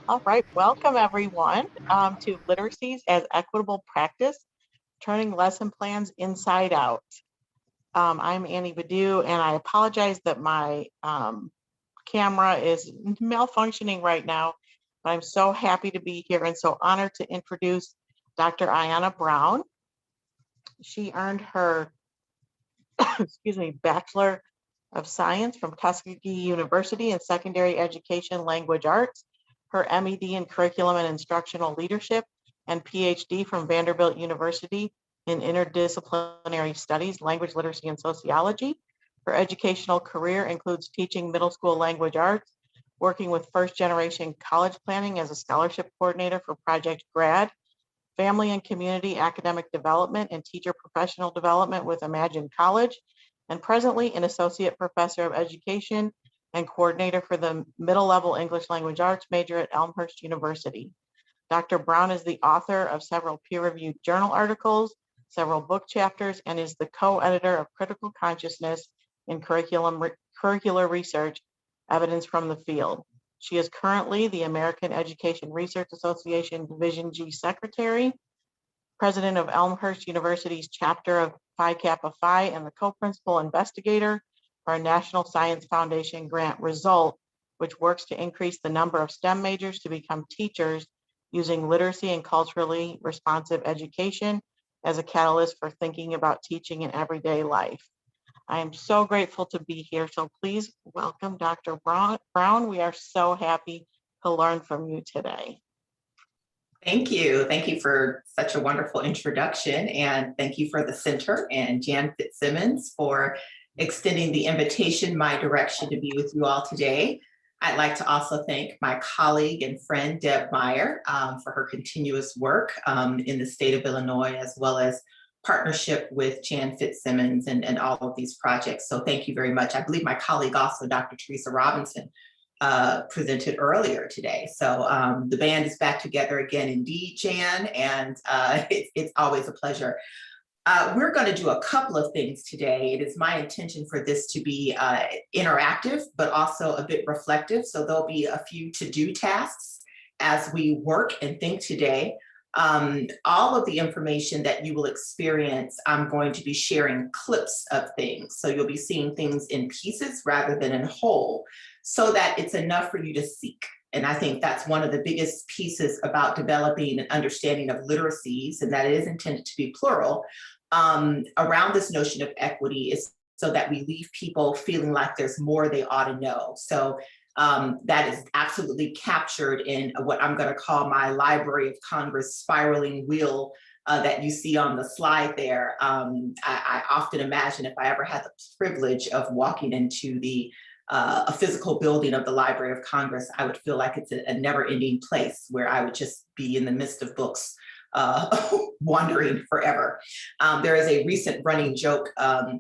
All right, welcome everyone to Literacies as Equitable Practice, Turning Lesson Plans Inside Out. I'm Annie Badu, and I apologize that my camera is malfunctioning right now, but I'm so happy to be here and so honored to introduce Dr. Ayanna Brown. She earned her, Bachelor of Science from Tuskegee University in Secondary Education Language Arts, her MED in Curriculum and Instructional Leadership, and PhD from Vanderbilt University in Interdisciplinary Studies, Language Literacy and Sociology. Her educational career includes teaching middle school language arts, working with first generation college planning as a scholarship coordinator for Project Grad, family and community academic development and teacher professional development with Imagine College, and presently an associate professor of education and coordinator for the middle level English language arts major at Elmhurst University. Dr. Brown is the author of several peer-reviewed journal articles, several book chapters, and is the co-editor of Critical Consciousness in Curricular Research, Evidence from the Field. She is currently the American Education Research Association Division G Secretary, president of Elmhurst University's chapter of Phi Kappa Phi, and the co-principal investigator for a National Science Foundation grant result, which works to increase the number of STEM majors to become teachers using literacy and culturally responsive education as a catalyst for thinking about teaching in everyday life. I am so grateful to be here. So please welcome Dr. Brown. We are so happy to learn from you today. Thank you. Thank you for such a wonderful introduction. And thank you for the center and Jan Fitzsimmons for extending the invitation my direction to be with you all today. I'd like to also thank my colleague and friend, Deb Meyer, for her continuous work in the state of Illinois, as well as partnership with Jan Fitzsimmons and all of these projects. So thank you very much. I believe my colleague also, Dr. Teresa Robinson, presented earlier today. So the band is back together again, indeed, Jan, and it's always a pleasure. We're going to do a couple of things today. It is my intention for this to be interactive, but also a bit reflective. So there'll be a few to-do tasks as we work and think today. All of the information that you will experience, I'm going to be sharing clips of things. So you'll be seeing things in pieces rather than in whole, so that it's enough for you to seek. And I think that's one of the biggest pieces about developing an understanding of literacies, and that it is intended to be plural, around this notion of equity, is so that we leave people feeling like there's more they ought to know. So that is absolutely captured in what I'm going to call my Library of Congress spiraling wheel that you see on the slide there. I often imagine if I ever had the privilege of walking into a physical building of the Library of Congress, I would feel like it's a never-ending place where I would just be in the midst of books, wandering forever. There is a recent running joke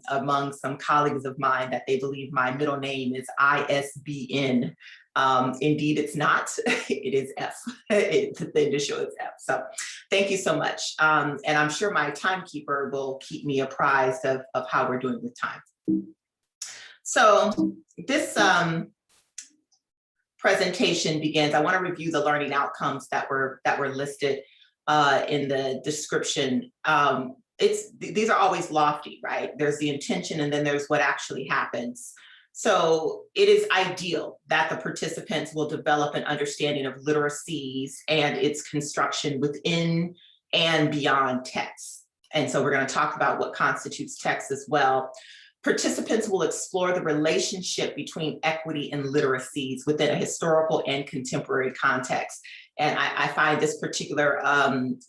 among some colleagues of mine that they believe my middle name is ISBN. Indeed, it's not. It is F. The initial is F. So thank you so much. And I'm sure my timekeeper will keep me apprised of how we're doing with time. So this presentation begins. I want to review the learning outcomes that were listed in the description. These are always lofty, right? There's the intention, and then there's what actually happens. So it is ideal that the participants will develop an understanding of literacies and its construction within and beyond text. And so we're going to talk about what constitutes text as well. Participants will explore the relationship between equity and literacies within a historical and contemporary context. And I find this particular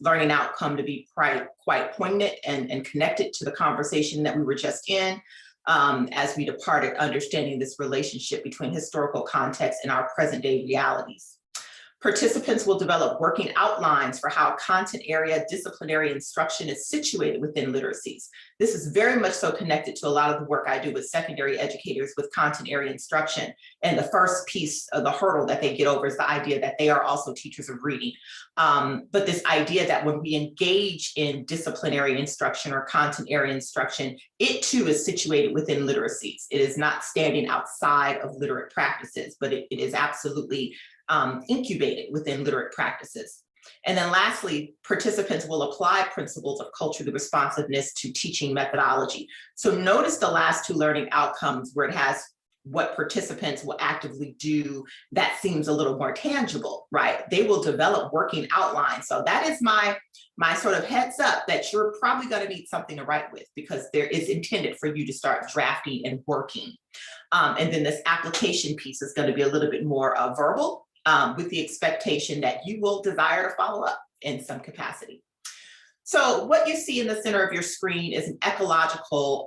learning outcome to be quite poignant and connected to the conversation that we were just in as we departed understanding this relationship between historical context and our present day realities. Participants will develop working outlines for how content area disciplinary instruction is situated within literacies. This is very much so connected to a lot of the work I do with secondary educators with content area instruction. And the first piece of the hurdle that they get over is the idea that they are also teachers of reading. But this idea that when we engage in disciplinary instruction or content area instruction, it too is situated within literacies. It is not standing outside of literate practices, but it is absolutely incubated within literate practices. And then lastly, participants will apply principles of culturally responsiveness to teaching methodology. So notice the last two learning outcomes where it has what participants will actively do that seems a little more tangible, right? They will develop working outlines. So that is my sort of heads up that you're probably going to need something to write with, because there is intended for you to start drafting and working. And then this application piece is going to be a little bit more verbal, with the expectation that you will desire to follow up in some capacity. So what you see in the center of your screen is an ecological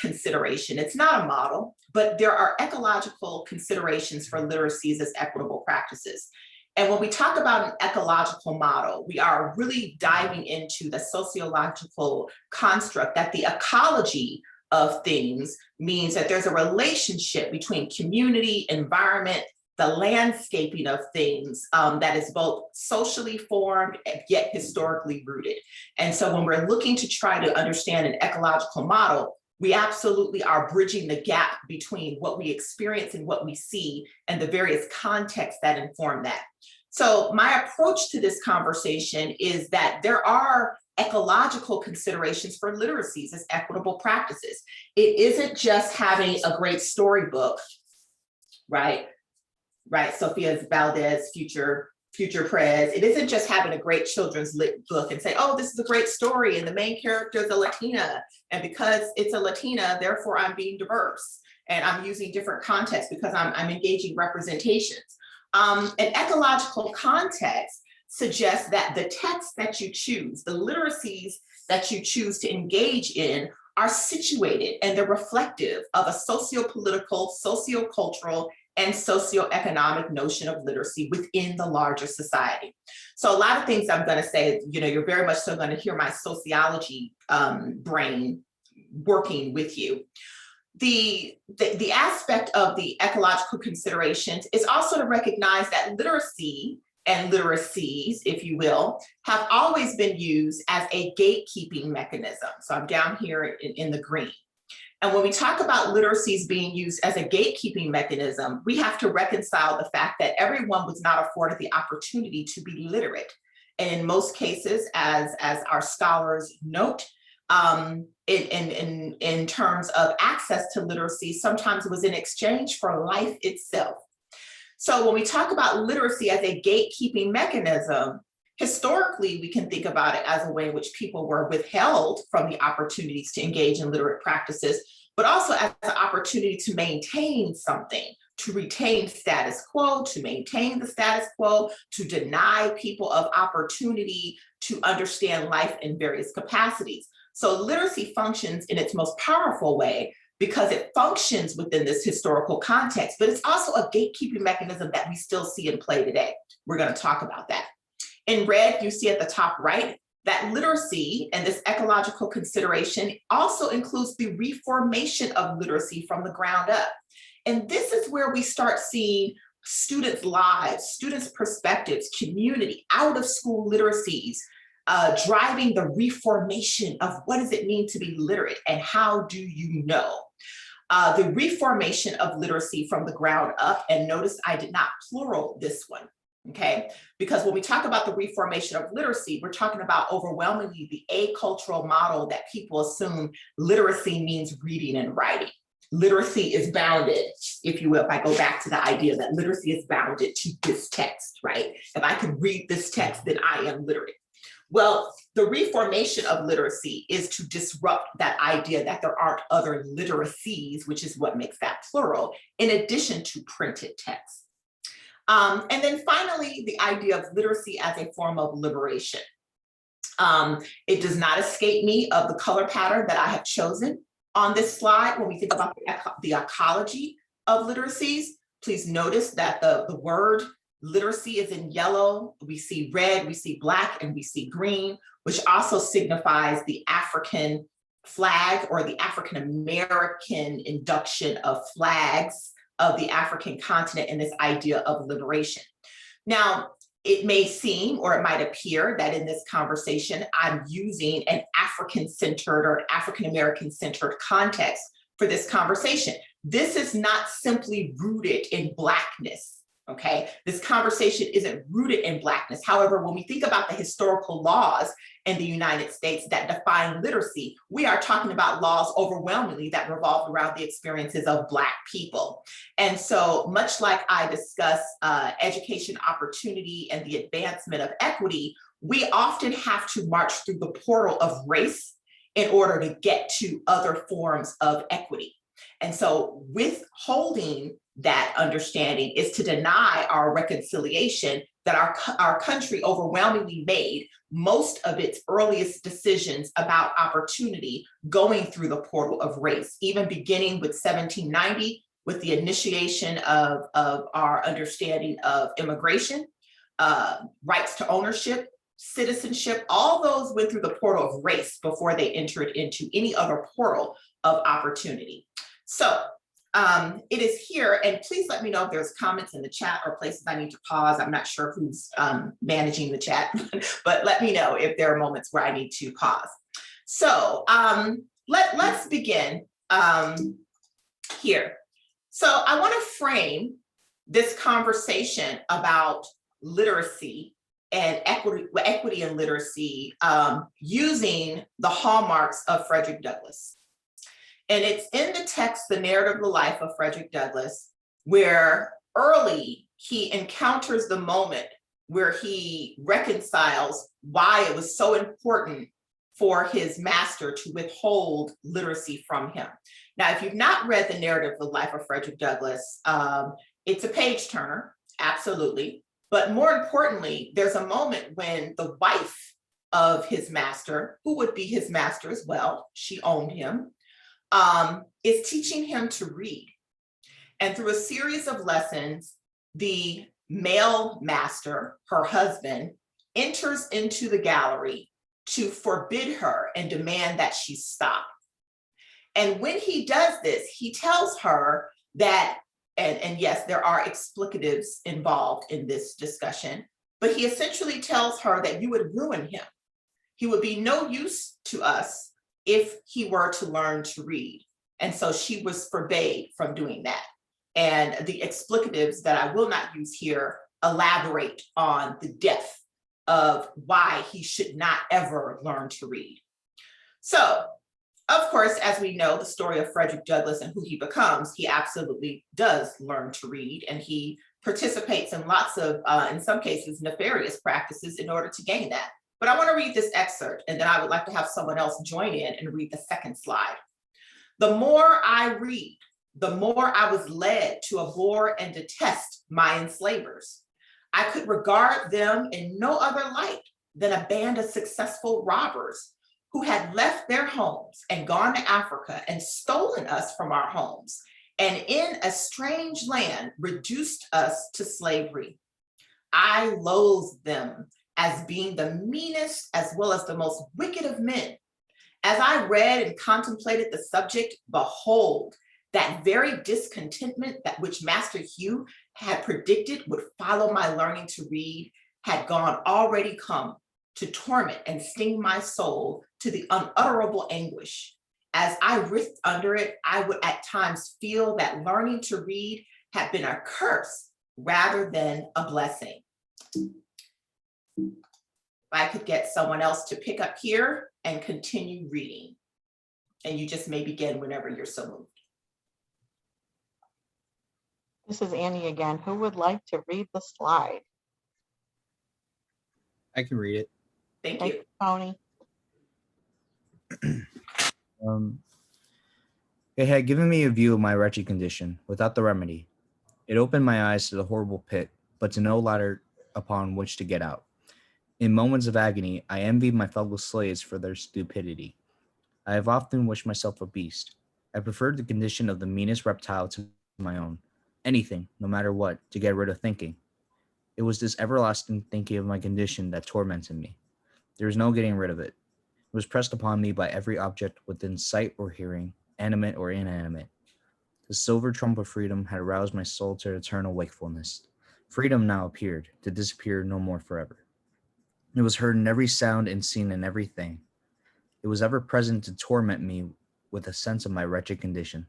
consideration. It's not a model, but there are ecological considerations for literacies as equitable practices. And when we talk about an ecological model, we are really diving into the sociological construct that the ecology of things means that there's a relationship between community, environment, the landscaping of things that is both socially formed yet historically rooted. And so when we're looking to try to understand an ecological model, we absolutely are bridging the gap between what we experience and what we see and the various contexts that inform that. So my approach to this conversation is that there are ecological considerations for literacies as equitable practices. It isn't just having a great storybook, right? Right, Sophia Valdez, future prez. It isn't just having a great children's lit book and say, oh, this is a great story and the main character is a Latina, and because it's a Latina, therefore I'm being diverse and I'm using different contexts because I'm engaging representations. An ecological context suggests that the texts that you choose, the literacies that you choose to engage in, are situated and they're reflective of a socio-political, socio-cultural, and socioeconomic notion of literacy within the larger society. So a lot of things I'm going to say, you're very much so going to hear my sociology brain working with you. The aspect of the ecological considerations is also to recognize that literacy and literacies, if you will, have always been used as a gatekeeping mechanism. So I'm down here in the green. And when we talk about literacies being used as a gatekeeping mechanism, we have to reconcile the fact that everyone was not afforded the opportunity to be literate. And in most cases, as our scholars note, in terms of access to literacy, sometimes it was in exchange for life itself. So when we talk about literacy as a gatekeeping mechanism, historically, we can think about it as a way in which people were withheld from the opportunities to engage in literate practices, but also as an opportunity to maintain something, to retain status quo, to maintain the status quo, to deny people of opportunity to understand life in various capacities. So literacy functions in its most powerful way because it functions within this historical context, but it's also a gatekeeping mechanism that we still see in play today. We're going to talk about that. In red, you see at the top right that literacy and this ecological consideration also includes the reformation of literacy from the ground up. And this is where we start seeing students' lives, students' perspectives, community, out of school literacies, driving the reformation of what does it mean to be literate and how do you know? The reformation of literacy from the ground up, and notice I did not plural this one. Okay, because when we talk about the reformation of literacy, we're talking about overwhelmingly the acultural model that people assume literacy means reading and writing. Literacy is bounded, if you will, if I go back to the idea that literacy is bounded to this text, right? If I can read this text, then I am literate. Well, the reformation of literacy is to disrupt that idea that there aren't other literacies, which is what makes that plural, in addition to printed text. And then finally, the idea of literacy as a form of liberation. It does not escape me of the color pattern that I have chosen on this slide. When we think about the ecology of literacies, please notice that the word literacy is in yellow. We see red, we see black, and we see green, which also signifies the African flag or the African American induction of flags of the African continent and this idea of liberation. Now, it may seem or it might appear that in this conversation, I'm using an African-centered or African-American-centered context for this conversation. This is not simply rooted in Blackness. Okay, this conversation isn't rooted in Blackness. However, when we think about the historical laws in the United States that define literacy, we are talking about laws overwhelmingly that revolve around the experiences of Black people. And so, much like I discuss education opportunity and the advancement of equity, we often have to march through the portal of race in order to get to other forms of equity. And so, withholding that understanding is to deny our reconciliation that our country overwhelmingly made most of its earliest decisions about opportunity going through the portal of race, even beginning with 1790 with the initiation of our understanding of immigration, rights to ownership, citizenship. All those went through the portal of race before they entered into any other portal of opportunity. So it is here, and please let me know if there's comments in the chat or places I need to pause. I'm not sure who's managing the chat, but let me know if there are moments where I need to pause. So let's begin here. So I want to frame this conversation about literacy and equity and literacy using the hallmarks of Frederick Douglass. And it's in the text, The Narrative of the Life of Frederick Douglass, where early he encounters the moment where he reconciles why it was so important for his master to withhold literacy from him. Now, if you've not read The Narrative of the Life of Frederick Douglass, it's a page turner, absolutely. But more importantly, there's a moment when the wife of his master, who would be his master as well, she owned him, is teaching him to read. And through a series of lessons, the male master, her husband, enters into the gallery to forbid her and demand that she stop. And when he does this, he tells her that, and yes, there are explicatives involved in this discussion, but he essentially tells her that you would ruin him. He would be no use to us if he were to learn to read. And so she was forbade from doing that. And the explicatives that I will not use here elaborate on the depth of why he should not ever learn to read. So, of course, as we know, the story of Frederick Douglass and who he becomes, he absolutely does learn to read, and he participates in lots of, in some cases, nefarious practices in order to gain that. But I want to read this excerpt, and then I would like to have someone else join in and read the second slide. The more I read, the more I was led to abhor and detest my enslavers. I could regard them in no other light than a band of successful robbers who had left their homes and gone to Africa and stolen us from our homes, and in a strange land reduced us to slavery. I loathed them as being the meanest as well as the most wicked of men. As I read and contemplated the subject, behold, that very discontentment that which Master Hugh had predicted would follow my learning to read had already come to torment and sting my soul to the unutterable anguish. As I writhed under it, I would at times feel that learning to read had been a curse rather than a blessing. If I could get someone else to pick up here and continue reading. And you just may begin whenever you're so moved. This is Annie again. Who would like to read the slide? I can read it. Thank Thank you. you, Tony. It had given me a view of my wretched condition, without the remedy. It opened my eyes to the horrible pit, but to no ladder upon which to get out. In moments of agony, I envied my fellow slaves for their stupidity. I have often wished myself a beast. I preferred the condition of the meanest reptile to my own. Anything, no matter what, to get rid of thinking. It was this everlasting thinking of my condition that tormented me. There was no getting rid of it. It was pressed upon me by every object within sight or hearing, animate or inanimate. The silver trump of freedom had aroused my soul to eternal wakefulness. Freedom now appeared, to disappear no more forever. It was heard in every sound and seen in everything. It was ever present to torment me with a sense of my wretched condition.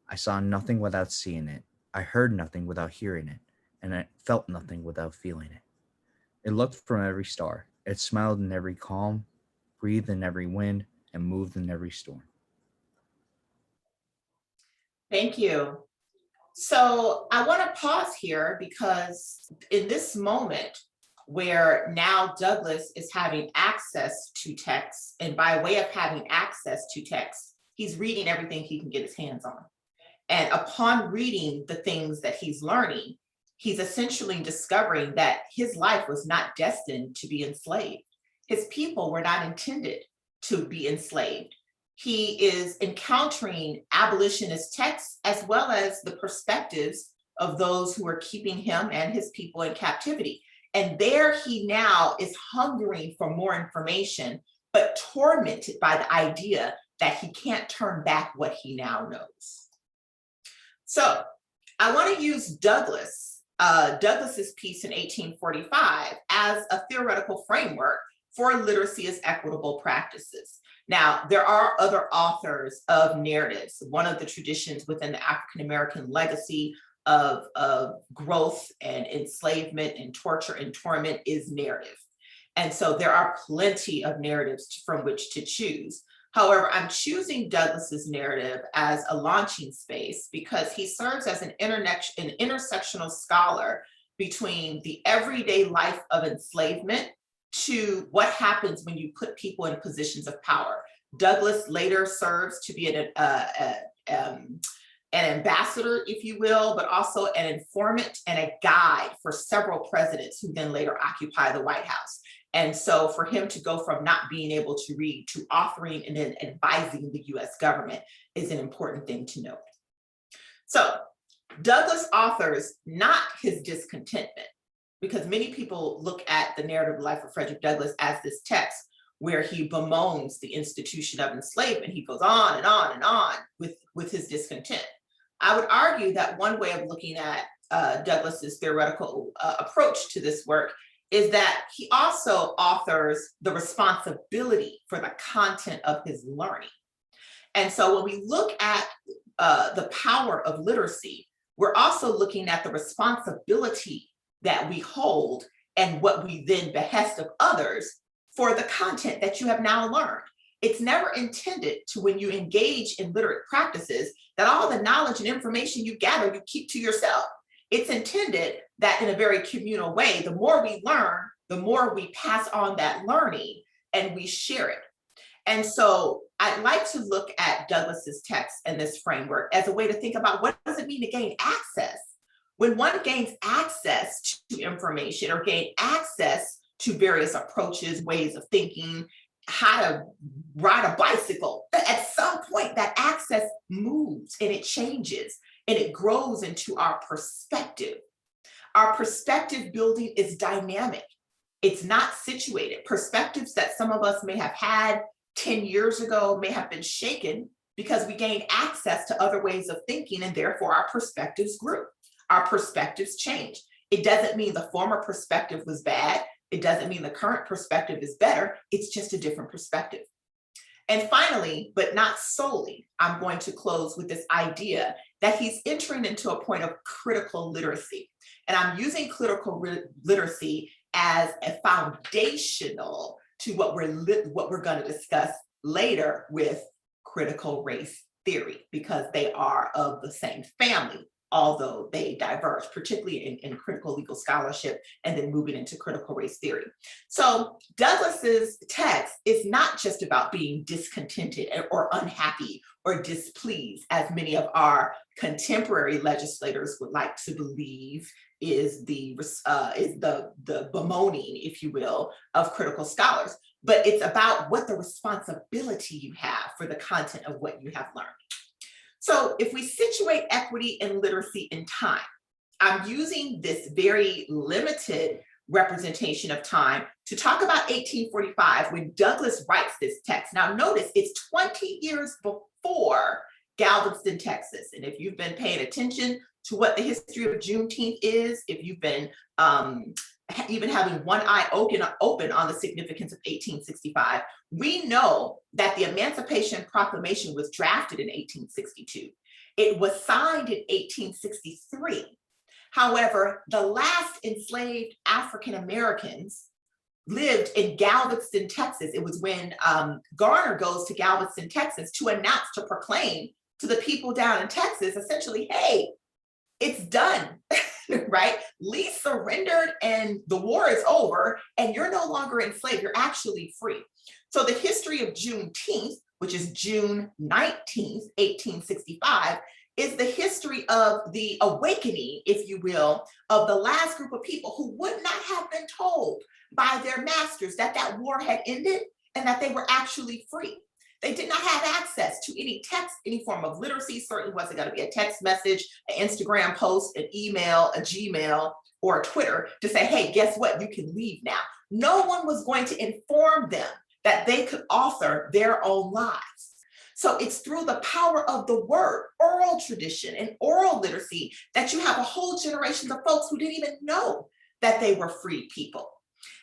I saw nothing without seeing it. I heard nothing without hearing it. and it felt nothing without feeling it. It looked from every star. It smiled in every calm, breathed in every wind, and moved in every storm. Thank you. So I want to pause here because in this moment where now Douglas is having access to text, and by way of having access to text, he's reading everything he can get his hands on. And upon reading the things that he's learning, he's essentially discovering that his life was not destined to be enslaved. His people were not intended to be enslaved. He is encountering abolitionist texts as well as the perspectives of those who are keeping him and his people in captivity. And there he now is hungering for more information, but tormented by the idea that he can't turn back what he now knows. So I want to use Douglas's piece in 1845 as a theoretical framework for literacy as equitable practices. Now, there are other authors of narratives. One of the traditions within the African-American legacy of growth and enslavement and torture and torment is narrative. And so there are plenty of narratives from which to choose. However, I'm choosing Douglas's narrative as a launching space because he serves as an intersectional scholar between the everyday life of enslavement to what happens when you put people in positions of power. Douglas later serves to be an ambassador, if you will, but also an informant and a guide for several presidents who then later occupy the White House. And so for him to go from not being able to read to authoring and then advising the US government is an important thing to note. So Douglas authors not his discontentment, because many people look at the narrative life of Frederick Douglass as this text where he bemoans the institution of enslavement. He goes on and on and on with his discontent. I would argue that one way of looking at Douglas's theoretical approach to this work is that he also authors the responsibility for the content of his learning. And so when we look at the power of literacy, we're also looking at the responsibility that we hold and what we then behest of others for the content that you have now learned. It's never intended to, when you engage in literate practices, that all the knowledge and information you gather, you keep to yourself. It's intended that in a very communal way, the more we learn, the more we pass on that learning and we share it. And so I'd like to look at Douglas's text and this framework as a way to think about what does it mean to gain access? When one gains access to information or gain access to various approaches, ways of thinking, how to ride a bicycle, at some point that access moves and it changes and it grows into our perspective. Our perspective building is dynamic. It's not situated. Perspectives that some of us may have had 10 years ago may have been shaken because we gained access to other ways of thinking and therefore our perspectives grew. Our perspectives changed. It doesn't mean the former perspective was bad. It doesn't mean the current perspective is better. It's just a different perspective. And finally, but not solely, I'm going to close with this idea that he's entering into a point of critical literacy. And I'm using critical literacy as a foundational to what we're going to discuss later with critical race theory, because they are of the same family, although they diverge, particularly in critical legal scholarship, and then moving into critical race theory. So Douglas's text is not just about being discontented or unhappy or displeased, as many of our contemporary legislators would like to believe is the bemoaning, if you will, of critical scholars. But it's about what the responsibility you have for the content of what you have learned. So if we situate equity and literacy in time, I'm using this very limited representation of time to talk about 1845 when Douglas writes this text. Now notice it's 20 years before Galveston, Texas. And if you've been paying attention to what the history of Juneteenth is, if you've been even having one eye open on the significance of 1865, we know that the Emancipation Proclamation was drafted in 1862. It was signed in 1863. However, the last enslaved African Americans lived in Galveston, Texas. It was when Garner goes to Galveston, Texas to announce, to proclaim to the people down in Texas, essentially, hey, it's done, right? Lee surrendered and the war is over and you're no longer enslaved, you're actually free. So the history of Juneteenth, which is June 19th, 1865, is the history of the awakening, if you will, of the last group of people who would not have been told by their masters that that war had ended and that they were actually free. They did not have access to any text, any form of literacy. Certainly wasn't going to be a text message, an Instagram post, an email, a Gmail, or a Twitter to say, hey, guess what? You can leave now. No one was going to inform them that they could author their own lives. So it's through the power of the word, oral tradition and oral literacy that you have a whole generation of folks who didn't even know that they were free people.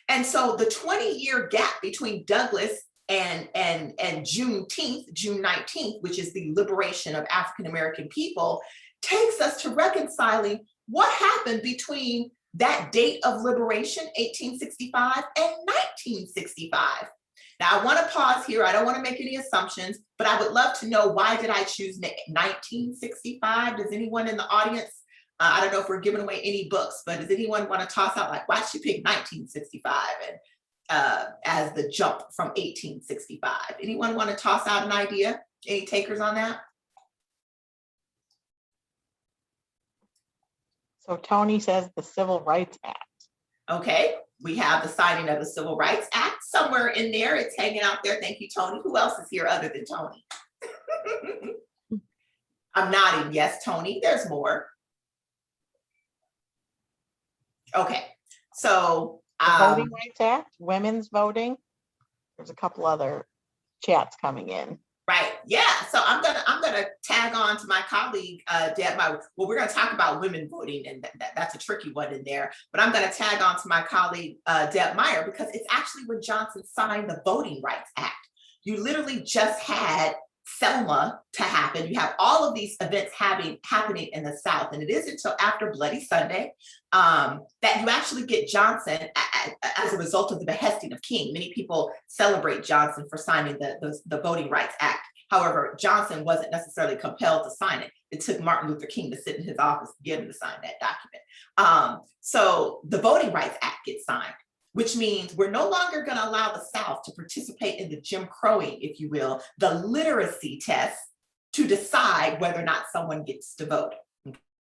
And so the 20-year gap between Douglass and Juneteenth, June 19th, which is the liberation of African-American people, takes us to reconciling what happened between that date of liberation, 1865, and 1965. Now, I want to pause here. I don't want to make any assumptions, but I would love to know, why did I choose 1965? Does anyone in the audience, I don't know if we're giving away any books, but does anyone want to toss out, like, why'd she pick 1965 and as the jump from 1865? Anyone want to toss out an idea? Any takers on that? So Tony says the Civil Rights Act. Okay. We have the signing of the Civil Rights Act somewhere in there. It's hanging out there. Thank you, Tony. Who else is here other than Tony? I'm nodding. Yes, Tony. There's more. Okay. So Voting Rights Act, women's voting. There's a couple other chats coming in. Right. Yeah. So I'm gonna tag on to my colleague Deb. Well, we're gonna talk about women voting, and that's a tricky one in there. But I'm gonna tag on to my colleague Deb Meyer, because it's actually when Johnson signed the Voting Rights Act. You literally just had Selma to happen. You have all of these events happening in the South, and it isn't until after Bloody Sunday that you actually get Johnson as a result of the behesting of King. Many people celebrate Johnson for signing the Voting Rights Act. However, Johnson wasn't necessarily compelled to sign it. It took Martin Luther King to sit in his office to get him to sign that document. So the Voting Rights Act gets signed, which means we're no longer going to allow the South to participate in the Jim Crowing, if you will, the literacy test to decide whether or not someone gets to vote.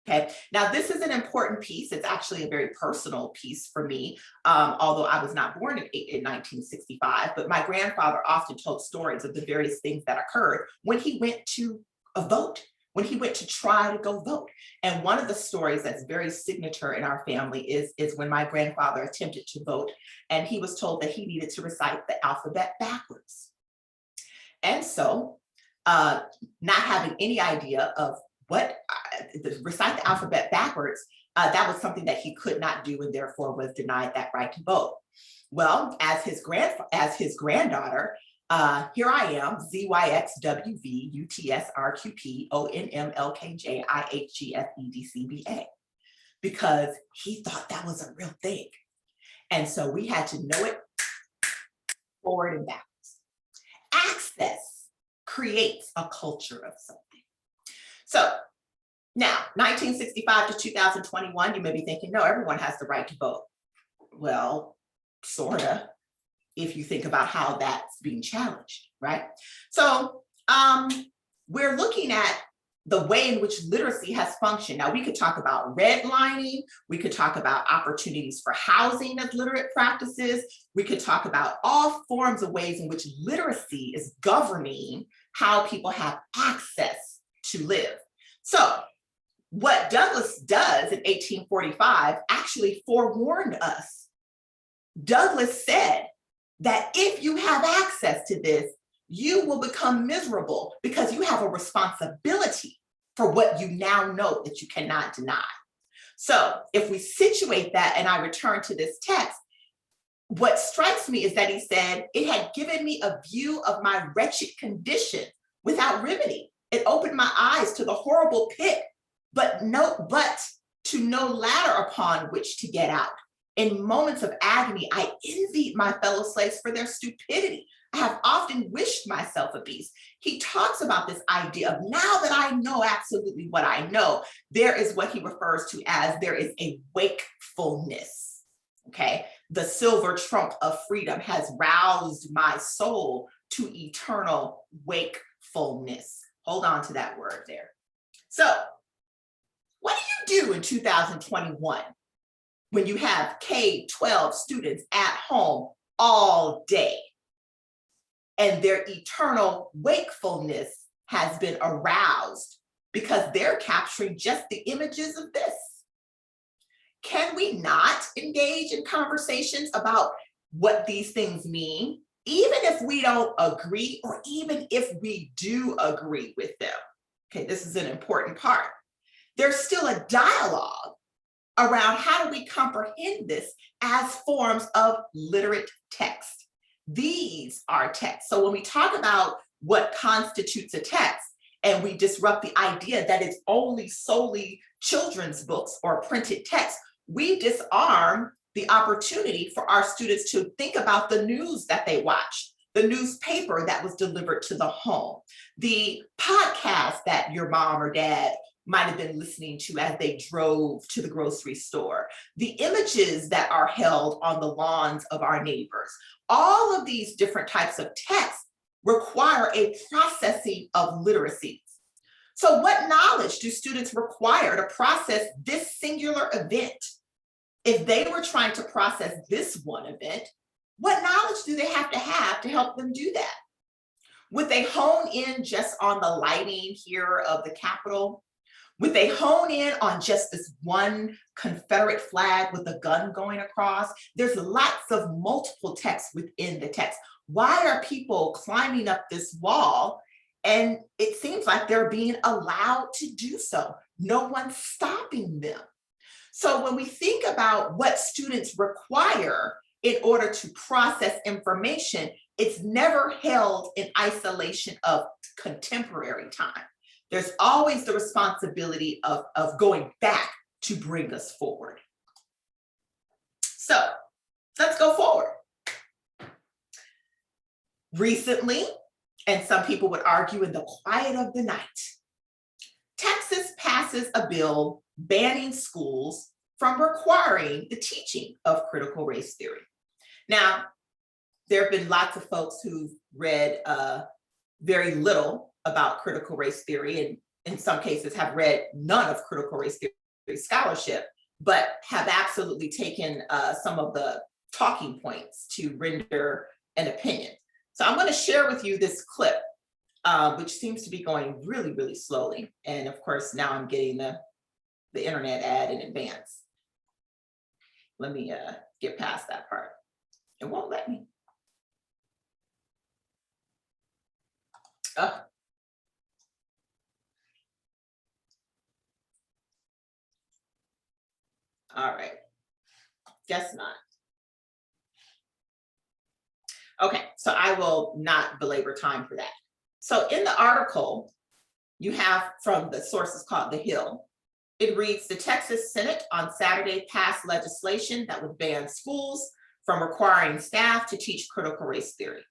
Okay, now this is an important piece. It's actually a very personal piece for me, although I was not born in 1965, but my grandfather often told stories of the various things that occurred when he went to a vote, when he went to try to go vote. And one of the stories that's very signature in our family is when my grandfather attempted to vote, and he was told that he needed to recite the alphabet backwards. And so, not having any idea of what recite the alphabet backwards, that was something that he could not do, and therefore was denied that right to vote. Well, as his granddaughter, here I am, ZYXWV UTSRQPONMLKJIHGFEDCBA, because he thought that was a real thing. And so we had to know it forward and backwards. Access creates a culture of something. So now, 1965 to 2021, you may be thinking, no, everyone has the right to vote. Well, sorta, if you think about how that's being challenged, right? So we're looking at the way in which literacy has functioned. Now, we could talk about redlining. We could talk about opportunities for housing as literate practices. We could talk about all forms of ways in which literacy is governing how people have access to live. So what Douglass does in 1845 actually forewarned us. Douglass said that if you have access to this, you will become miserable because you have a responsibility for what you now know that you cannot deny. So if we situate that, and I return to this text, what strikes me is that he said, it had given me a view of my wretched condition without remedy. It opened my eyes to the horrible pit, but to no ladder upon which to get out. In moments of agony, I envied my fellow slaves for their stupidity. I have often wished myself a beast. He talks about this idea of, now that I know absolutely what I know, there is what he refers to as, there is a wakefulness, okay? The silver trump of freedom has roused my soul to eternal wakefulness. Hold on to that word there. So, what do you do in 2021 when you have K-12 students at home all day and their eternal wakefulness has been aroused because they're capturing just the images of this? Can we not engage in conversations about what these things mean, even if we don't agree, or even if we do agree with them? Okay, this is an important part. There's still a dialogue around how do we comprehend this as forms of literate text. These are texts. So when we talk about what constitutes a text, and we disrupt the idea that it's only solely children's books or printed text, we disarm the opportunity for our students to think about the news that they watch, the newspaper that was delivered to the home, the podcast that your mom or dad might have been listening to as they drove to the grocery store, the images that are held on the lawns of our neighbors. All of these different types of texts require a processing of literacies. So what knowledge do students require to process this singular event? If they were trying to process this one event, what knowledge do they have to help them do that? Would they hone in just on the lighting here of the Capitol? Would they hone in on just this one Confederate flag with a gun going across? There's lots of multiple texts within the text. Why are people climbing up this wall? And it seems like they're being allowed to do so. No one's stopping them. So when we think about what students require in order to process information, it's never held in isolation of contemporary time. There's always the responsibility of going back to bring us forward. So let's go forward. Recently, and some people would argue in the quiet of the night, Texas passes a bill banning schools from requiring the teaching of critical race theory. Now, there have been lots of folks who've read very little about critical race theory, and in some cases have read none of critical race theory scholarship, but have absolutely taken some of the talking points to render an opinion. So I'm going to share with you this clip, which seems to be going really, really slowly. And of course, now I'm getting the internet ad in advance. Let me get past that part. It won't let me. Oh. All right, guess not. Okay, so I will not belabor time for that. So in the article, you have from the sources called The Hill. It reads, the Texas Senate on Saturday passed legislation that would ban schools from requiring staff to teach critical race theory.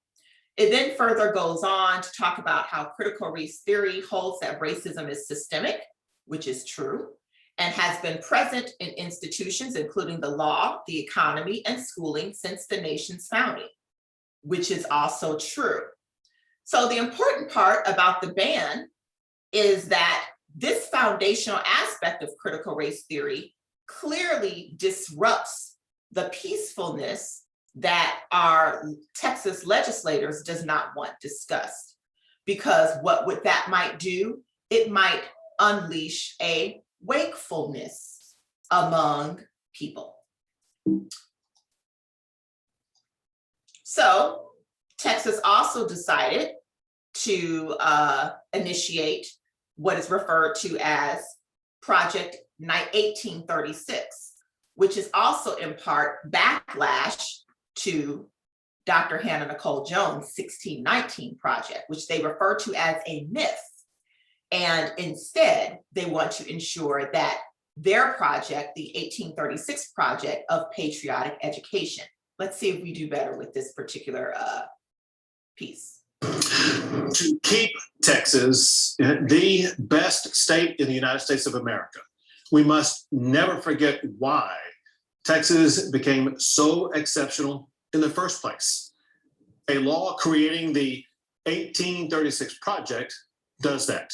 It then further goes on to talk about how critical race theory holds that racism is systemic, which is true, and has been present in institutions, including the law, the economy, and schooling since the nation's founding, which is also true. So the important part about the ban is that this foundational aspect of critical race theory clearly disrupts the peacefulness that our Texas legislators does not want discussed. Because what that might do, it might unleash a wakefulness among people. So Texas also decided to initiate what is referred to as Project 1836, which is also in part backlash to Dr. Hannah Nicole Jones' 1619 project, which they refer to as a myth. And instead, they want to ensure that their project, the 1836 project of patriotic education. Let's see if we do better with this particular piece. To keep Texas the best state in the United States of America, we must never forget why Texas became so exceptional in the first place. A law creating the 1836 Project does that.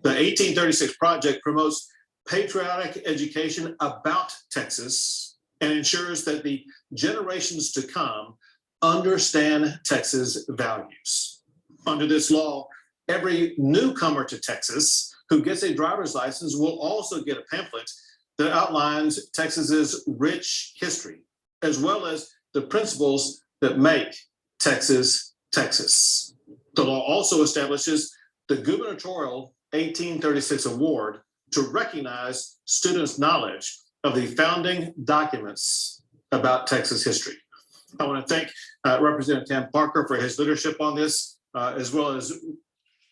The 1836 Project promotes patriotic education about Texas and ensures that the generations to come understand Texas values. Under this law, every newcomer to Texas who gets a driver's license will also get a pamphlet that outlines Texas's rich history, as well as the principles that make Texas, Texas. The law also establishes the gubernatorial 1836 award to recognize students' knowledge of the founding documents about Texas history. I want to thank Representative Tam Parker for his leadership on this, as well as.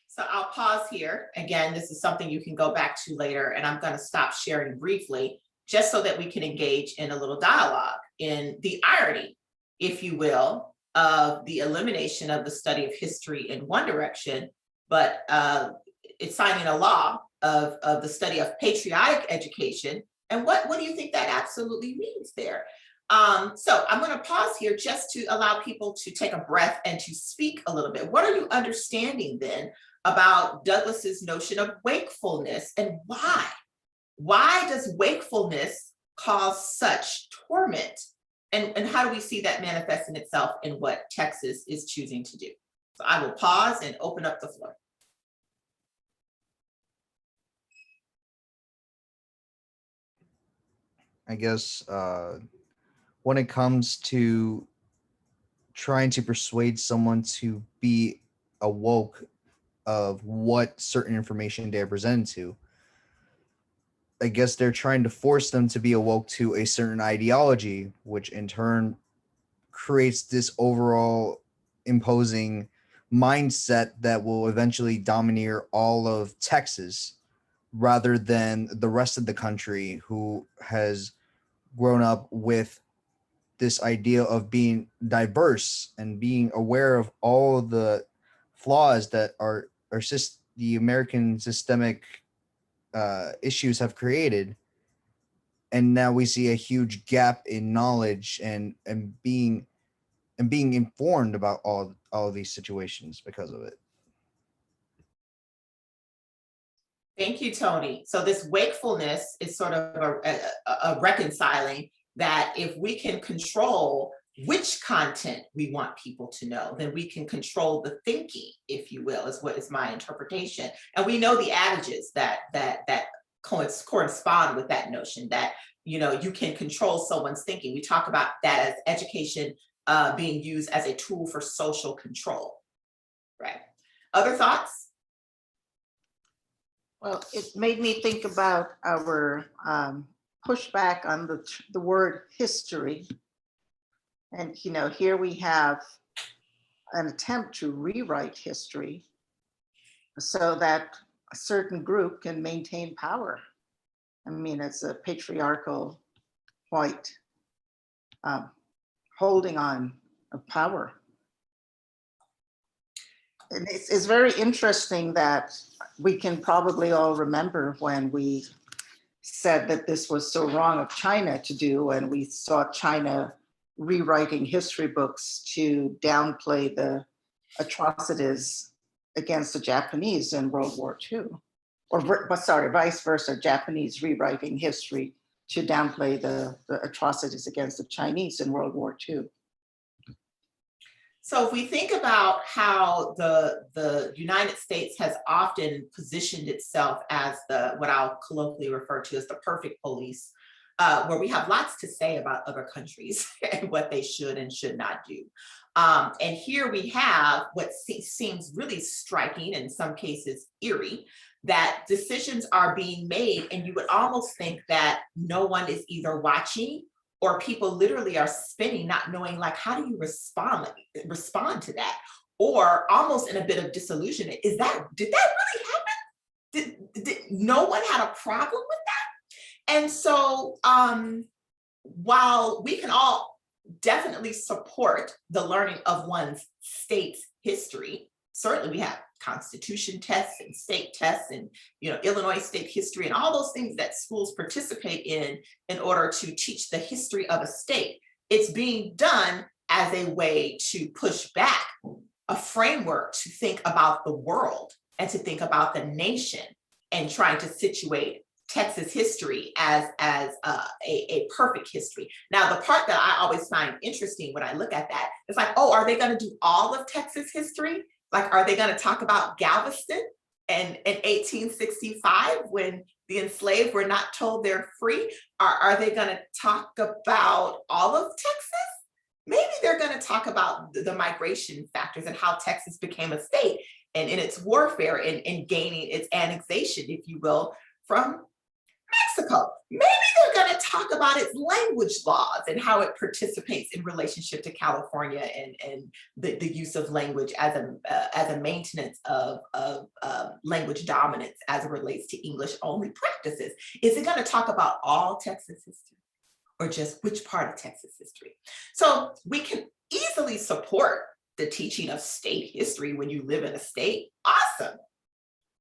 So I'll pause here. Again, this is something you can go back to later, and I'm going to stop sharing briefly just so that we can engage in a little dialogue in the irony, if you will, of the elimination of the study of history in one direction, but it's signing a law of the study of patriotic education. And what do you think that absolutely means there? So I'm going to pause here just to allow people to take a breath and to speak a little bit. What are you understanding then about Douglas's notion of wakefulness, and why? Why does wakefulness cause such torment? And how do we see that manifesting itself in what Texas is choosing to do? So I will pause and open up the floor. I guess when it comes to trying to persuade someone to be awoke of what certain information they're presented to, I guess they're trying to force them to be awoke to a certain ideology, which in turn creates this overall imposing mindset that will eventually domineer all of Texas rather than the rest of the country, who has grown up with this idea of being diverse and being aware of all of the flaws that are just the American systemic issues have created. And now we see a huge gap in knowledge and being informed about all of these situations because of it. Thank you, Tony. So this wakefulness is sort of a reconciling that if we can control which content we want people to know, then we can control the thinking, if you will, is what is my interpretation. And we know the adages that correspond with that notion that, you know, you can control someone's thinking. We talk about that as education being used as a tool for social control, right? Other thoughts? Well, it made me think about our pushback on the word history. And, you know, here we have an attempt to rewrite history so that a certain group can maintain power. I mean, it's a patriarchal white holding on of power. And it's very interesting that we can probably all remember when we said that this was so wrong of China to do, and we saw China rewriting history books to downplay the atrocities against the Japanese in World War II. Or sorry, vice versa, Japanese rewriting history to downplay the atrocities against the Chinese in World War II. So if we think about how the United States has often positioned itself as what I'll colloquially refer to as the perfect police, where we have lots to say about other countries and what they should and should not do. And here we have what seems really striking, in some cases eerie, that decisions are being made and you would almost think that no one is either watching, or people literally are spinning, not knowing, like, how do you respond to that? Or almost in a bit of disillusionment. Did that really happen? Did no one had a problem with that? And so while we can all definitely support the learning of one's state's history, certainly we have constitution tests and state tests and, you know, Illinois state history and all those things that schools participate in order to teach the history of a state. It's being done as a way to push back a framework to think about the world and to think about the nation, and trying to situate Texas history as a perfect history. Now, the part that I always find interesting when I look at that is like, oh, are they going to do all of Texas history? Like, are they going to talk about Galveston and in 1865 when the enslaved were not told they're free? Are they going to talk about all of Texas? Maybe they're going to talk about the migration factors and how Texas became a state and in its warfare and gaining its annexation, if you will, from Mexico. Maybe they're going to talk about its language laws and how it participates in relationship to California and the use of language as a maintenance of language dominance as it relates to English only practices. Is it going to talk about all Texas history or just which part of Texas history? So we can easily support the teaching of state history when you live in a state. Awesome.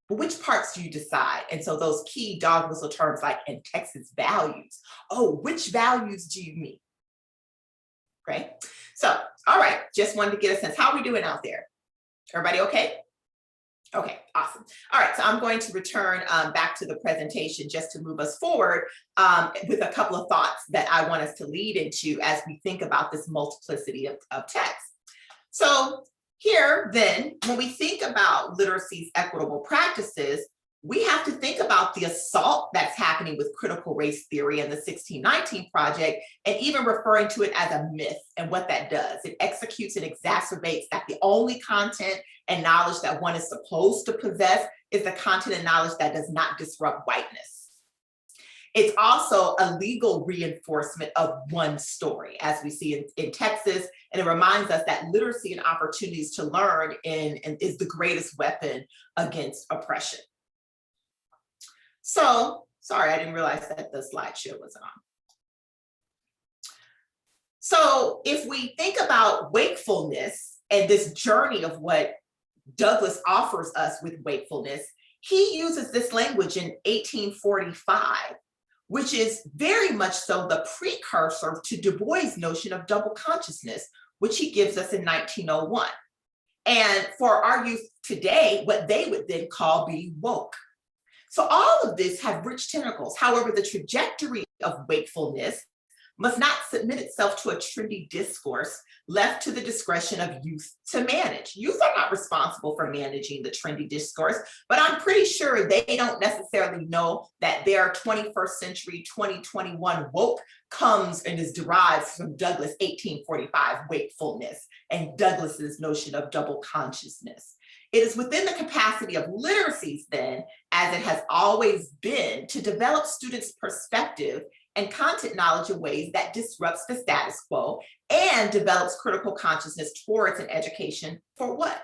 But which parts do you decide? And so those key dog whistle terms like in Texas values. Oh, which values do you mean? Right? So, all right, just wanted to get a sense. How are we doing out there? Everybody okay? Okay, awesome. All right, so I'm going to return back to the presentation just to move us forward with a couple of thoughts that I want us to lead into as we think about this multiplicity of text. So here, then, when we think about literacy's equitable practices, we have to think about the assault that's happening with critical race theory and the 1619 Project, and even referring to it as a myth and what that does. It executes and exacerbates that the only content and knowledge that one is supposed to possess is the content and knowledge that does not disrupt whiteness. It's also a legal reinforcement of one story, as we see in Texas, and it reminds us that literacy and opportunities to learn is the greatest weapon against oppression. So, sorry, I didn't realize that the slideshow was on. So if we think about wakefulness and this journey of what Douglas offers us with wakefulness, he uses this language in 1845, which is very much so the precursor to Du Bois' notion of double consciousness, which he gives us in 1901. And for our youth today, what they would then call being woke. So all of this have rich tentacles. However, the trajectory of wakefulness must not submit itself to a trendy discourse left to the discretion of youth to manage. Youth are not responsible for managing the trendy discourse, but I'm pretty sure they don't necessarily know that their 21st century 2021 woke comes and is derived from Douglas' 1845 wakefulness and Douglas's notion of double consciousness. It is within the capacity of literacies then, as it has always been, to develop students' perspective and content knowledge in ways that disrupts the status quo and develops critical consciousness towards an education for what?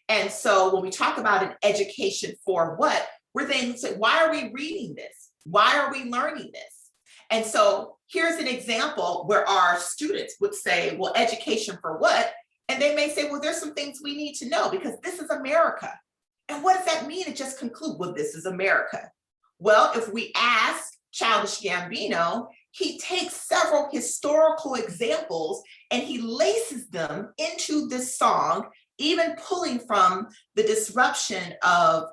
And so when we talk about an education for what, we're then saying, why are we reading this? Why are we learning this? And so here's an example where our students would say, well, education for what? And they may say, well, there's some things we need to know because this is America. And what does that mean? To just conclude, well, this is America. Well, if we ask Childish Gambino, he takes several historical examples and he laces them into this song, even pulling from the disruption of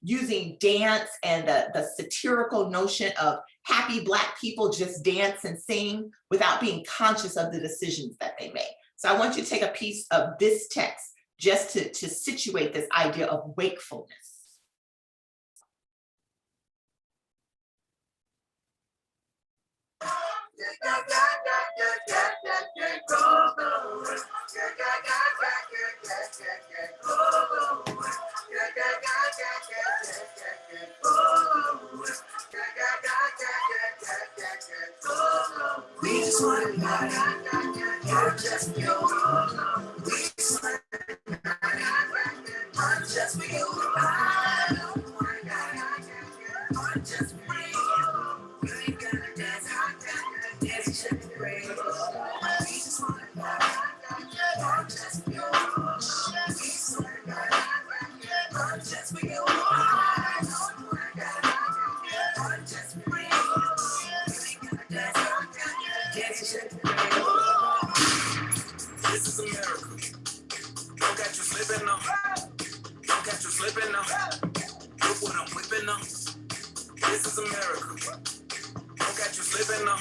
using dance and the satirical notion of happy Black people just dance and sing without being conscious of the decisions that they make. So I want you to take a piece of this text just to situate this idea of wakefulness. We just want to not just for you. We just want to not just for you. I don't want to not just for you. This is America. Don't catch you slipping now. Don't catch you slipping now. Look what I'm whipping now. This is America. Don't catch you slipping now.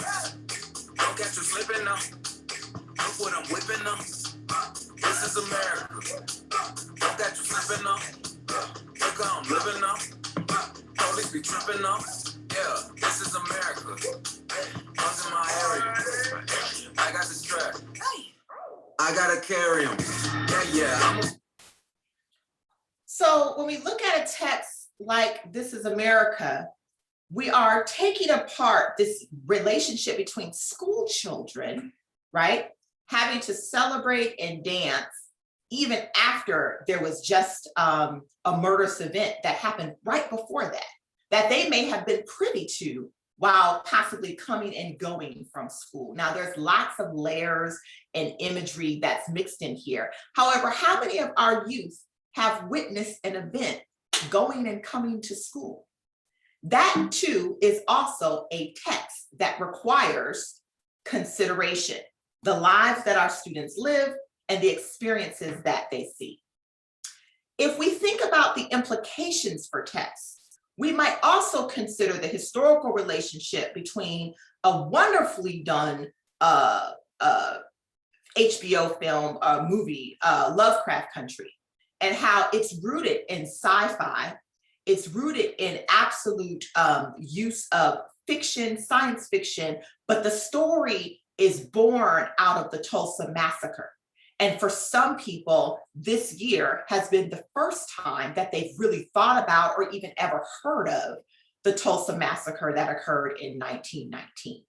Don't catch you slipping now. Look what I'm whipping now. This is America. Don't catch you slipping now. Look how I'm living now. Police be tripping now. Yeah, this is America. Guns in my area. I got the strap. I gotta carry them. Yeah. So when we look at a text like This is America, we are taking apart this relationship between school children, right? Having to celebrate and dance even after there was just a murderous event that happened right before that they may have been privy to while possibly coming and going from school. Now, there's lots of layers and imagery that's mixed in here. However, how many of our youth have witnessed an event going and coming to school? That too is also a text that requires consideration, the lives that our students live and the experiences that they see. If we think about the implications for texts, we might also consider the historical relationship between a wonderfully done HBO film, movie, Lovecraft Country, and how it's rooted in sci-fi. It's rooted in absolute use of fiction, science fiction, but the story is born out of the Tulsa Massacre. And for some people, this year has been the first time that they've really thought about or even ever heard of the Tulsa Massacre that occurred in 1919.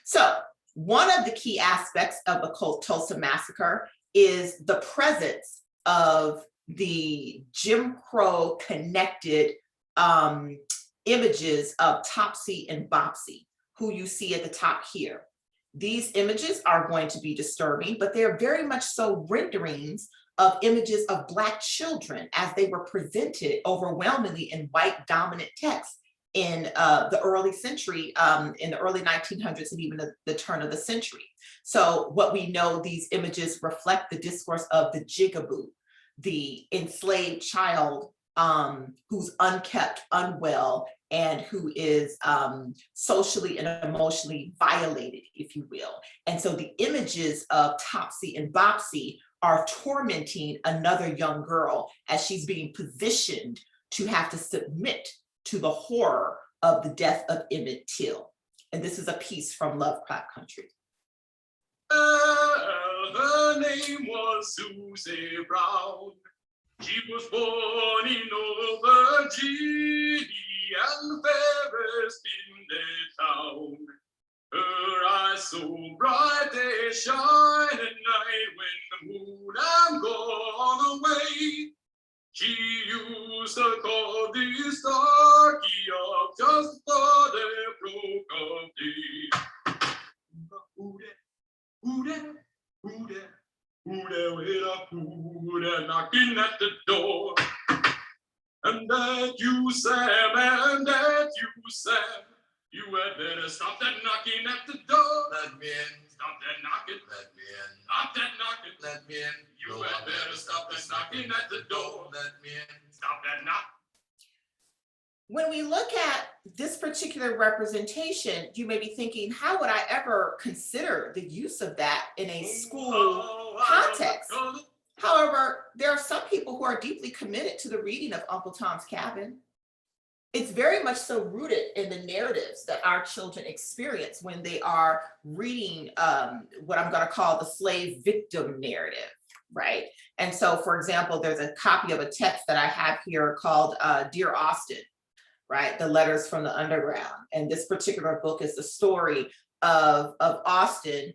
So one of the key aspects of the Tulsa Massacre is the presence of the Jim Crow connected images of Topsy and Bopsy, who you see at the top here. These images are going to be disturbing, but they're very much so renderings of images of Black children as they were presented overwhelmingly in white dominant text in the early century, in the early 1900s and even the turn of the century. So what we know, these images reflect the discourse of the jigaboo, the enslaved child who's unkept, unwell, and who is socially and emotionally violated, if you will. And so the images of Topsy and Bopsy are tormenting another young girl as she's being positioned to have to submit to the horror of the death of Emmett Till. And this is a piece from Lovecraft Country. Her name was Susie Brown. She was born in Old Virginia and fairest in the town. Her eyes so bright they shine at night when the moon am gone away. She used to call this darky up just for the broke of day. Who there, who there, who there with a who there knocking at the door? And that you, Sam, and that you, Sam. You had better stop that knocking at the door. Let me in. Stop that knocking. Let me in. Stop that knocking. Let me in. You had better stop that knocking at the door. Let me in. Stop that knock. When we look at this particular representation, you may be thinking, how would I ever consider the use of that in a school context? However, there are some people who are deeply committed to the reading of Uncle Tom's Cabin. It's very much so rooted in the narratives that our children experience when they are reading what I'm going to call the slave victim narrative, right? And so, for example, there's a copy of a text that I have here called Dear Austin, right? The Letters from the Underground. And this particular book is the story of Austin,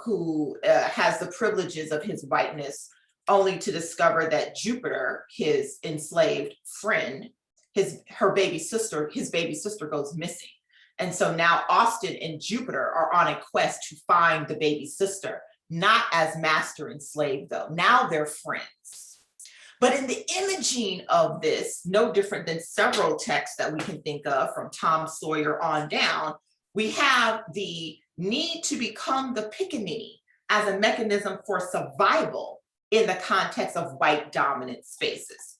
who has the privileges of his whiteness, only to discover that Jupiter, his enslaved friend, his baby sister goes missing. And so now Austin and Jupiter are on a quest to find the baby sister, not as master and slave though. Now they're friends. But in the imaging of this, no different than several texts that we can think of from Tom Sawyer on down, we have the need to become the pickaninny as a mechanism for survival in the context of white dominant spaces.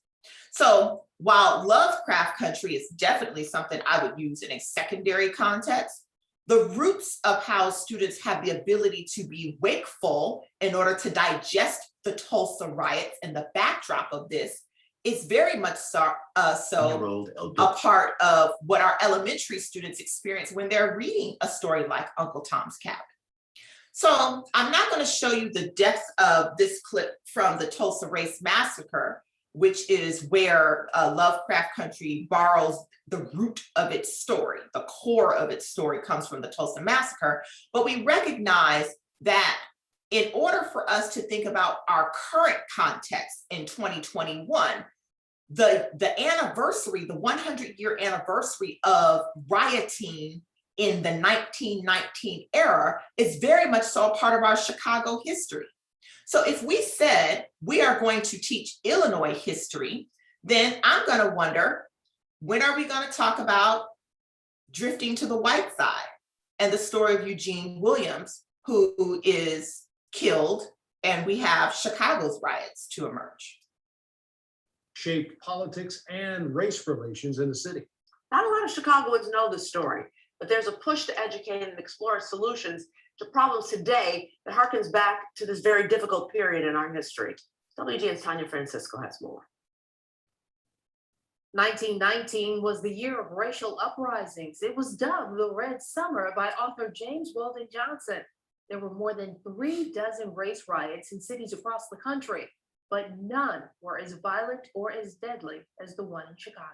So while Lovecraft Country is definitely something I would use in a secondary context, the roots of how students have the ability to be wakeful in order to digest the Tulsa riots and the backdrop of this is very much so a part of what our elementary students experience when they're reading a story like Uncle Tom's Cabin. So I'm not going to show you the depth of this clip from the Tulsa Race Massacre, which is where Lovecraft Country borrows the root of its story. The core of its story comes from the Tulsa Massacre, but we recognize that in order for us to think about our current context in 2021, the anniversary, the 100-year anniversary of rioting in the 1919 era is very much so a part of our Chicago history. So if we said we are going to teach Illinois history, then I'm going to wonder, when are we going to talk about drifting to the white side and the story of Eugene Williams, who is killed, and we have Chicago's riots to emerge? Shaped politics and race relations in the city. Not a lot of Chicagoans know this story, but there's a push to educate and explore solutions to problems today that harkens back to this very difficult period in our history. WGN's Tanya Francisco has more. 1919 was the year of racial uprisings. It was dubbed the Red Summer by author James Weldon Johnson. There were more than 36 race riots in cities across the country, but none were as violent or as deadly as the one in Chicago.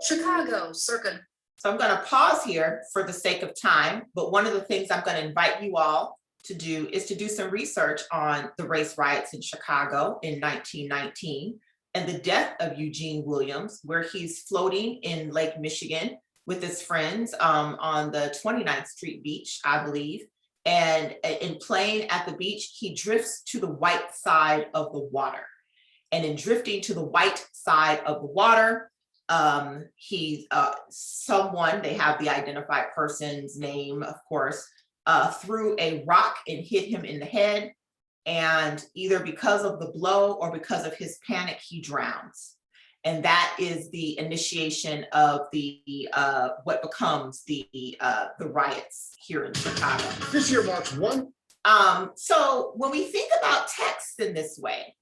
Chicago, circa. So I'm going to pause here for the sake of time, but one of the things I'm going to invite you all to do is to do some research on the race riots in Chicago in 1919 and the death of Eugene Williams, where he's floating in Lake Michigan with his friends on the 29th Street beach, I believe. And in playing at the beach, he drifts to the white side of the water. And in drifting to the white side of the water, he's someone, they have the identified person's name, of course, threw a rock and hit him in the head. And either because of the blow or because of his panic, he drowns. And that is the initiation of the what becomes the riots here in Chicago. This year marks one. So when we think about text in this way,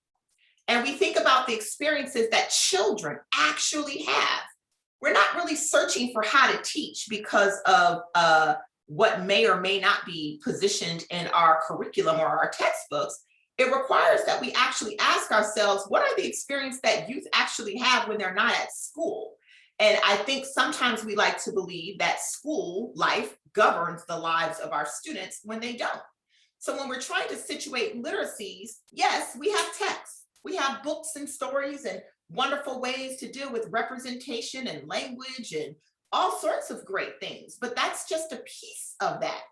and we think about the experiences that children actually have, we're not really searching for how to teach because of what may or may not be positioned in our curriculum or our textbooks. It requires that we actually ask ourselves, what are the experiences that youth actually have when they're not at school? And I think sometimes we like to believe that school life governs the lives of our students when they don't. So when we're trying to situate literacies, yes, we have texts, we have books and stories and wonderful ways to deal with representation and language and all sorts of great things, but that's just a piece of that.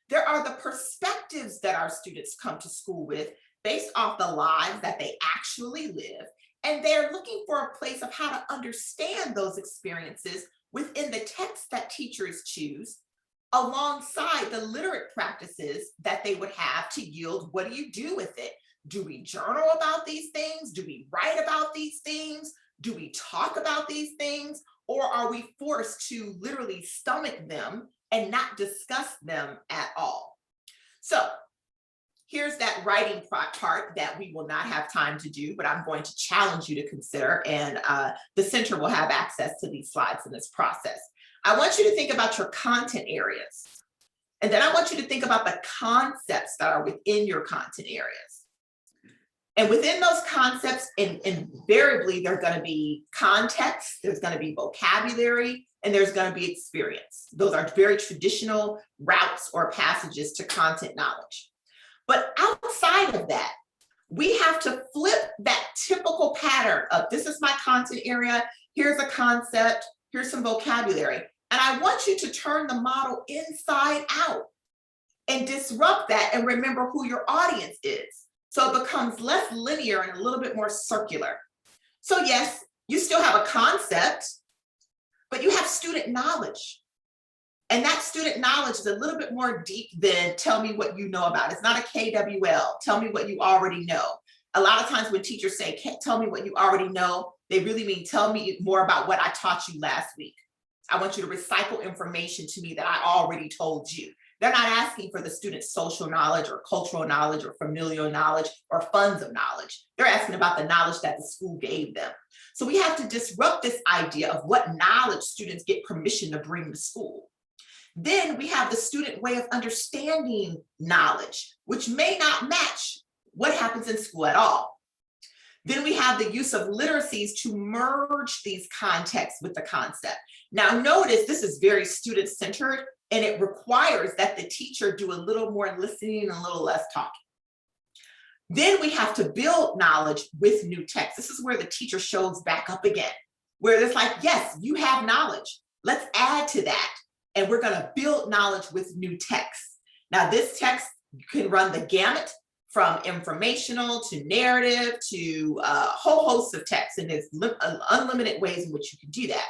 There are the perspectives that our students come to school with based off the lives that they actually live, and they're looking for a place of how to understand those experiences within the text that teachers choose, alongside the literate practices that they would have to yield. What do you do with it? Do we journal about these things? Do we write about these things? Do we talk about these things? Or are we forced to literally stomach them and not discuss them at all? So here's that writing part that we will not have time to do, but I'm going to challenge you to consider, and the center will have access to these slides in this process. I want you to think about your content areas, and then I want you to think about the concepts that are within your content areas. And within those concepts, invariably, there's going to be context, there's going to be vocabulary, and there's going to be experience. Those are very traditional routes or passages to content knowledge. But outside of that, we have to flip that typical pattern of this is my content area, here's a concept, here's some vocabulary. And I want you to turn the model inside out and disrupt that and remember who your audience is. So it becomes less linear and a little bit more circular. So yes, you still have a concept, but you have student knowledge. And that student knowledge is a little bit more deep than tell me what you know about. It's not a KWL, tell me what you already know. A lot of times when teachers say, tell me what you already know, they really mean tell me more about what I taught you last week. I want you to recycle information to me that I already told you. They're not asking for the student's social knowledge or cultural knowledge or familial knowledge or funds of knowledge. They're asking about the knowledge that the school gave them. So we have to disrupt this idea of what knowledge students get permission to bring to school. Then we have the student way of understanding knowledge, which may not match what happens in school at all. Then we have the use of literacies to merge these contexts with the concept. Now notice this is very student-centered and it requires that the teacher do a little more listening and a little less talking. Then we have to build knowledge with new text. This is where the teacher shows back up again, where it's like, yes, you have knowledge. Let's add to that. And we're going to build knowledge with new text. Now this text can run the gamut from informational to narrative to a whole host of texts, and there's unlimited ways in which you can do that.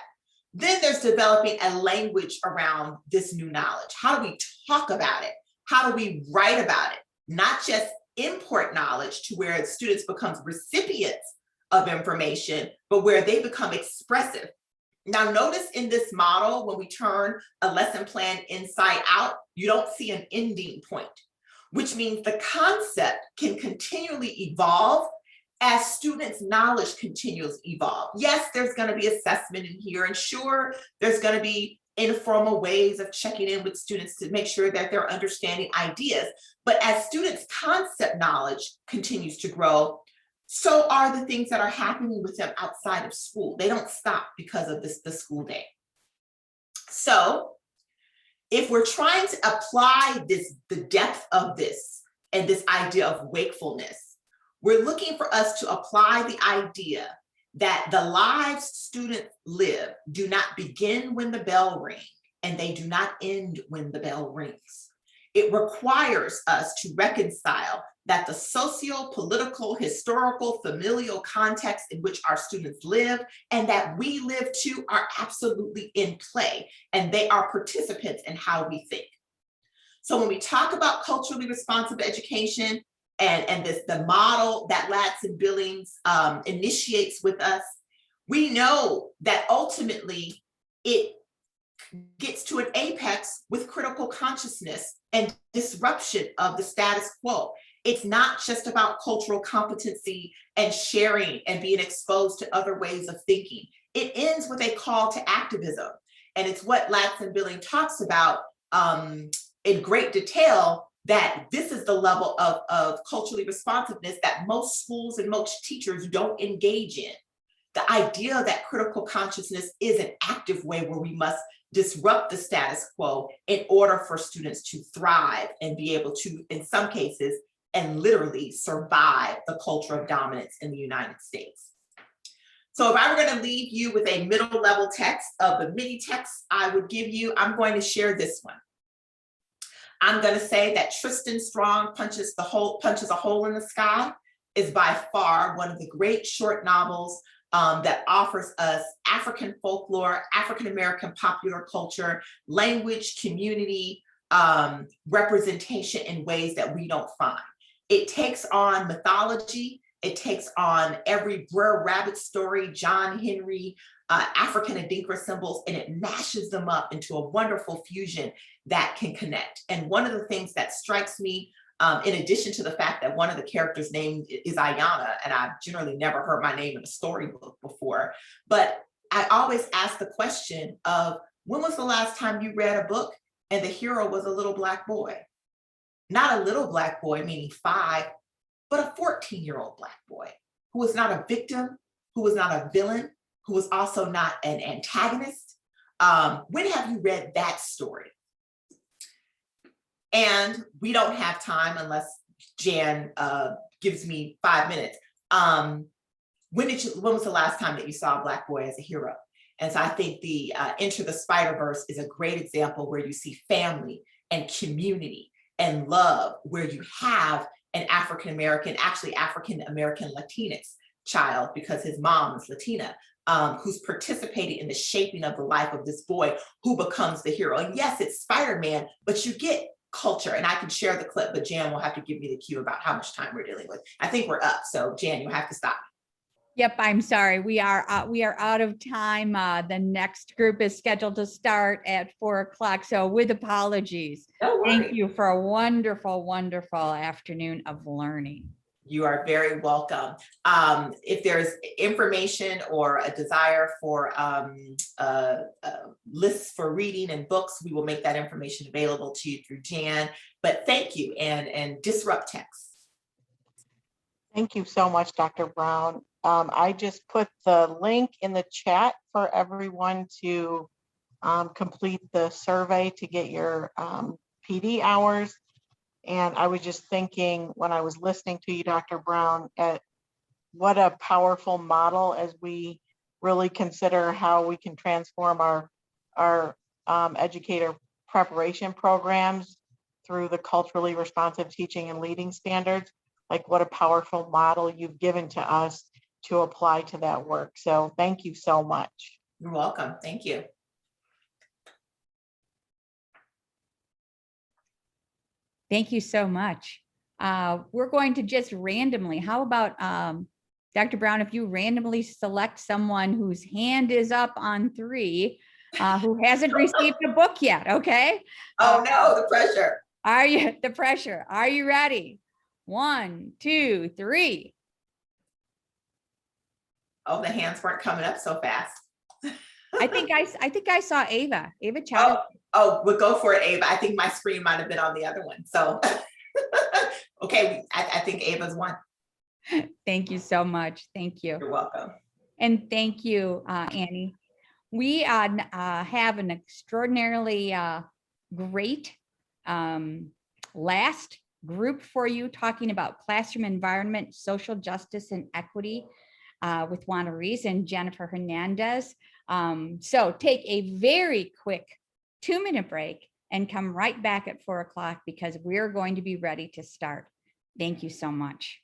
Then there's developing a language around this new knowledge. How do we talk about it? How do we write about it? Not just import knowledge to where students become recipients of information, but where they become expressive. Now notice in this model, when we turn a lesson plan inside out, you don't see an ending point, which means the concept can continually evolve as students' knowledge continues to evolve. Yes, there's going to be assessment in here, and sure, there's going to be informal ways of checking in with students to make sure that they're understanding ideas. But as students' concept knowledge continues to grow, so are the things that are happening with them outside of school. They don't stop because of the school day. So if we're trying to apply the depth of this and this idea of wakefulness, we're looking for us to apply the idea that the lives students live do not begin when the bell rings and they do not end when the bell rings. It requires us to reconcile that the socio-political, historical, familial context in which our students live and that we live too are absolutely in play, and they are participants in how we think. So when we talk about culturally responsive education and the model that Ladson Billings initiates with us, we know that ultimately it gets to an apex with critical consciousness and disruption of the status quo. It's not just about cultural competency and sharing and being exposed to other ways of thinking. It ends with a call to activism. And it's what Ladson Billings talks about in great detail, that this is the level of culturally responsiveness that most schools and most teachers don't engage in. The idea that critical consciousness is an active way where we must disrupt the status quo in order for students to thrive and be able to, in some cases, and literally survive the culture of dominance in the United States. So if I were going to leave you with a middle level text of the mini text I would give you, I'm going to share this one. I'm going to say that Tristan Strong Punches a Hole in the Sky is by far one of the great short novels that offers us African folklore, African-American popular culture, language, community, representation in ways that we don't find. It takes on mythology. It takes on every Brer Rabbit story, John Henry, African Adinkra symbols, and it mashes them up into a wonderful fusion that can connect. And one of the things that strikes me, in addition to the fact that one of the characters' name is Ayana, and I've generally never heard my name in a storybook before, but I always ask the question of, when was the last time you read a book and the hero was a little Black boy? Not a little Black boy, meaning 5, but a 14-year-old Black boy who was not a victim, who was not a villain, who was also not an antagonist. When have you read that story? And we don't have time unless Jan gives me 5 minutes. when was the last time that you saw a Black boy as a hero? And so I think the Into the Spider-Verse is a great example where you see family and community and love, where you have an African-American, actually African-American Latinx child, because his mom is Latina, who's participating in the shaping of the life of this boy who becomes the hero. And yes, it's Spider-Man, but you get culture. And I can share the clip, but Jan will have to give me the cue about how much time we're dealing with. I think we're up. So Jan, you have to stop. Yep, I'm sorry. We are out of time. The next group is scheduled to start at 4 o'clock. So with apologies. No worries. Thank you for a wonderful, wonderful afternoon of learning. You are very welcome. If there's information or a desire for lists for reading and books, we will make that information available to you through Jan. But thank you, and disrupt text. Thank you so much, Dr. Brown. I just put the link in the chat for everyone to complete the survey to get your PD hours. And I was just thinking when I was listening to you, Dr. Brown, at what a powerful model as we really consider how we can transform our educator preparation programs through the culturally responsive teaching and leading standards. Like, what a powerful model you've given to us to apply to that work. So thank you so much. You're welcome. Thank you. Thank you so much. We're going to just randomly, how about Dr. Brown, if you randomly select someone whose hand is up on 3, who hasn't received a book yet, okay? Oh no, the pressure. The pressure. Are you ready? 1, 2, 3. Oh, the hands weren't coming up so fast. I think I saw Ava. Ava Chow. Oh, we'll go for it, Ava. I think my screen might have been on the other one. So, okay, I think Ava's one. Thank you so much. Thank you. You're welcome. And thank you, Annie. We have an extraordinarily great last group for you, talking about classroom environment, social justice, and equity with Juana Rees and Jennifer Hernandez. So take a very quick 2-minute break and come right back at 4 o'clock because we're going to be ready to start. Thank you so much.